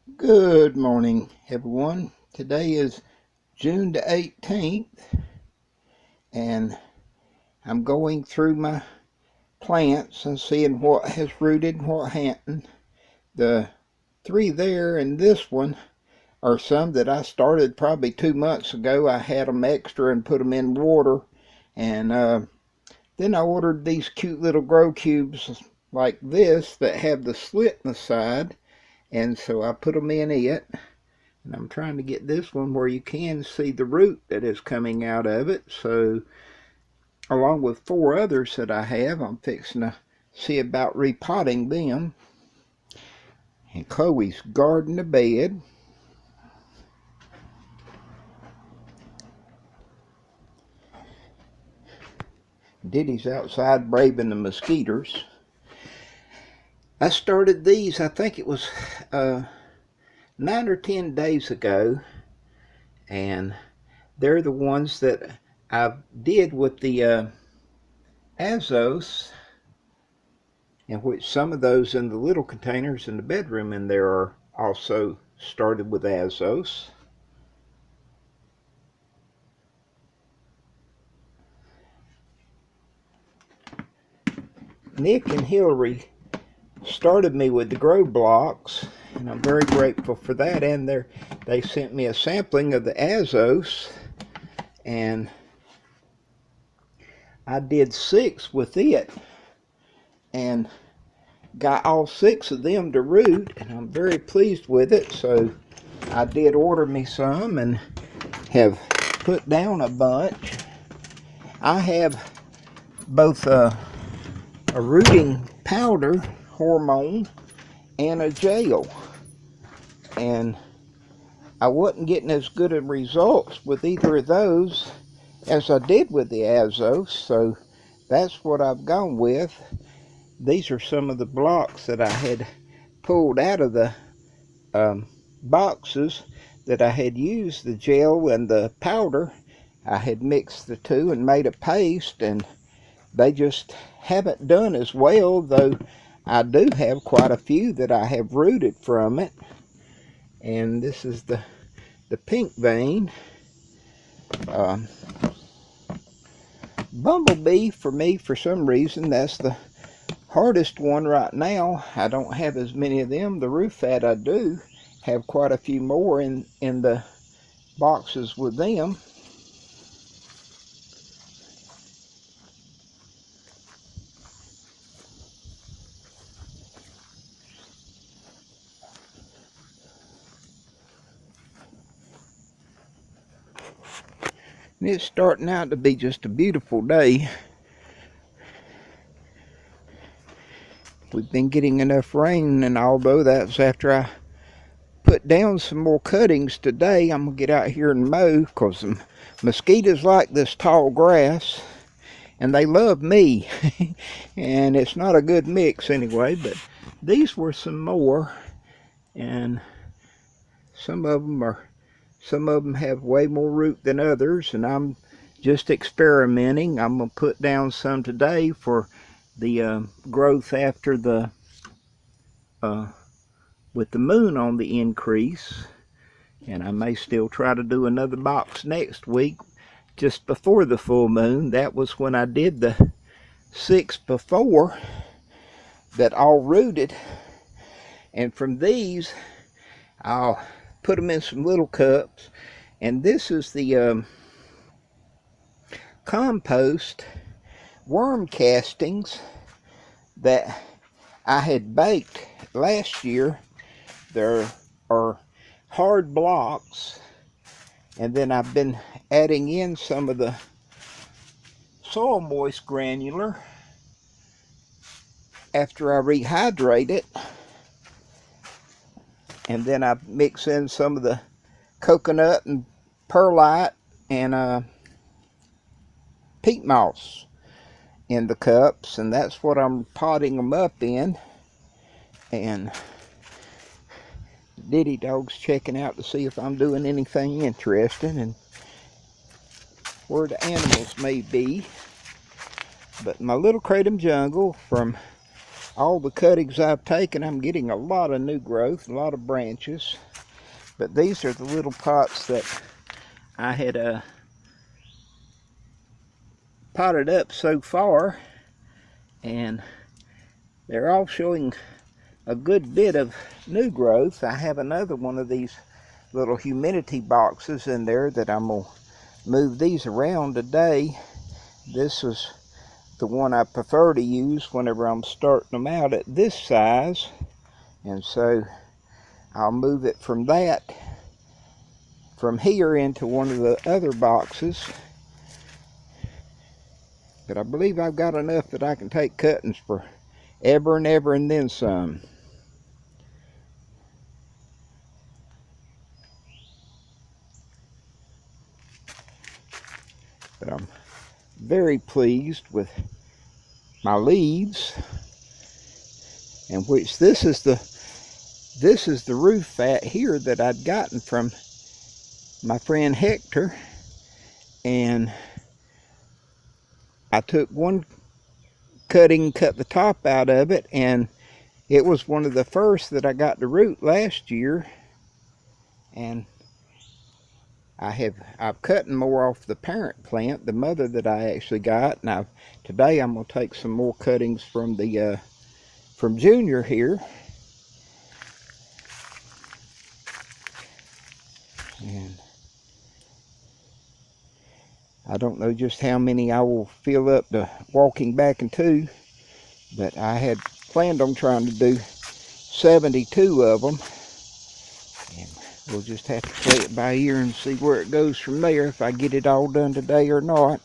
Good morning, everyone. Today is June the 18th, and I'm going through my plants and seeing what has rooted and what hadn't. The three there and this one are some that I started probably 2 months ago. I had them extra and put them in water, and then I ordered these cute little grow cubes like this that have the slit in the side, and so I put them in it. And I'm trying to get this one where you can see the root that is coming out of it. So along with four others that I have, I'm fixing to see about repotting them. And Chloe's guarding the bed. Diddy's outside braving the mosquitoes. I started these, I think it was 9 or 10 days ago, and they're the ones that I did with the Azos, in which some of those in the little containers in the bedroom in there are also started with Azos. Nick and Hillary started me with the grow blocks, and I'm very grateful for that. And they sent me a sampling of the Azos, and I did 6 with it, and got all 6 of them to root, and I'm very pleased with it. So I did order me some and have put down a bunch. I have both a rooting powder hormone and a gel, and I wasn't getting as good of results with either of those as I did with the Azos, so that's what I've gone with. These are some of the blocks that I had pulled out of the boxes that I had used, the gel and the powder. I had mixed the two and made a paste, and they just haven't done as well, though I do have quite a few that I have rooted from it. And this is the pink vein. Bumblebee, for me, for some reason, that's the hardest one right now. I don't have as many of them. The roof fat I do have quite a few more in the boxes with them. And it's starting out to be just a beautiful day. We've been getting enough rain, and although that's after I put down some more cuttings today, I'm going to get out here and mow, because the mosquitoes like this tall grass, and they love me. And it's not a good mix anyway, but these were some more, and some of them have way more root than others, and I'm just experimenting. I'm going to put down some today for the growth after the with the moon on the increase, and I may still try to do another box next week just before the full moon. That was when I did the 6 before that all rooted, and from these I'll put them in some little cups. And this is the compost worm castings that I had baked last year. There are hard blocks, and then I've been adding in some of the soil moist granular after I rehydrate it, and then I mix in some of the coconut and perlite and peat moss in the cups, and that's what I'm potting them up in. And Diddy dog's checking out to see if I'm doing anything interesting and where the animals may be. But my little kratom jungle from all the cuttings I've taken, I'm getting a lot of new growth, a lot of branches. But these are the little pots that I had potted up so far, and they're all showing a good bit of new growth. I have another one of these little humidity boxes in there that I'm going to move these around today. This is the one I prefer to use whenever I'm starting them out at this size, and so I'll move it from here into one of the other boxes. But I believe I've got enough that I can take cuttings for ever and ever and then some. But I'm very pleased with my leaves, and which this is the roof fat here that I'd gotten from my friend Hector, and I took one cutting, cut the top out of it, and it was one of the first that I got to root last year, and I've cut more off the parent plant, the mother that I actually got, and today I'm going to take some more cuttings from the from Junior here. And I don't know just how many I will fill up to walking back into, but I had planned on trying to do 72 of them. And we'll just have to play it by ear and see where it goes from there, if I get it all done today or not.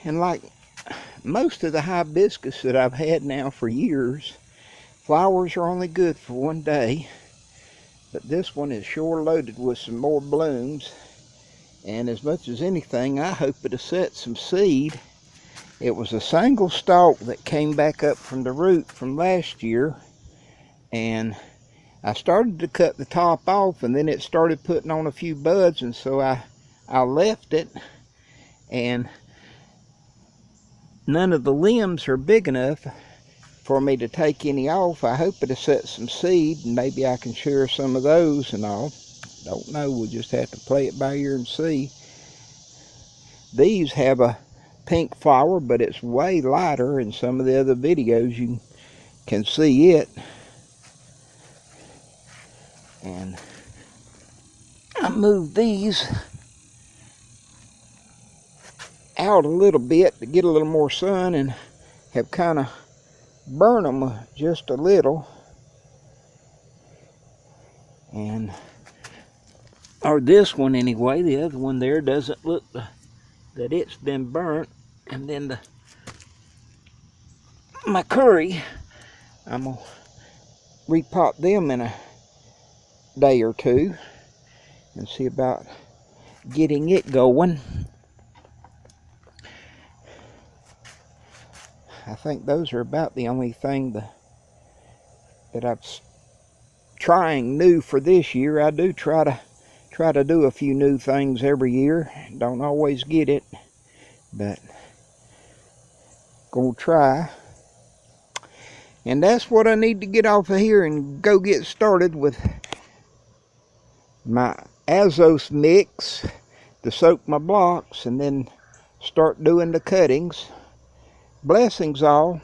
And like most of the hibiscus that I've had now for years, flowers are only good for one day. But this one is sure loaded with some more blooms. And as much as anything, I hope it'll set some seed. It was a single stalk that came back up from the root from last year. And I started to cut the top off, and then it started putting on a few buds, and so I left it. And none of the limbs are big enough for me to take any off. I hope it'll set some seed, and maybe I can share some of those and all. Don't know, we'll just have to play it by ear and see. These have a pink flower, but it's way lighter. In some of the other videos you can see it. And I moved these out a little bit to get a little more sun, and have kind of burned them just a little. And or this one anyway, the other one there doesn't look that it's been burnt. And then my curry, I'm gonna repot them in a day or two and see about getting it going. I think those are about the only thing that I'm trying new for this year. I do try to do a few new things every year. Don't always get it, but gonna try. And that's what I need to get off of here and go get started with my Azos mix to soak my blocks, and then start doing the cuttings. Blessings all.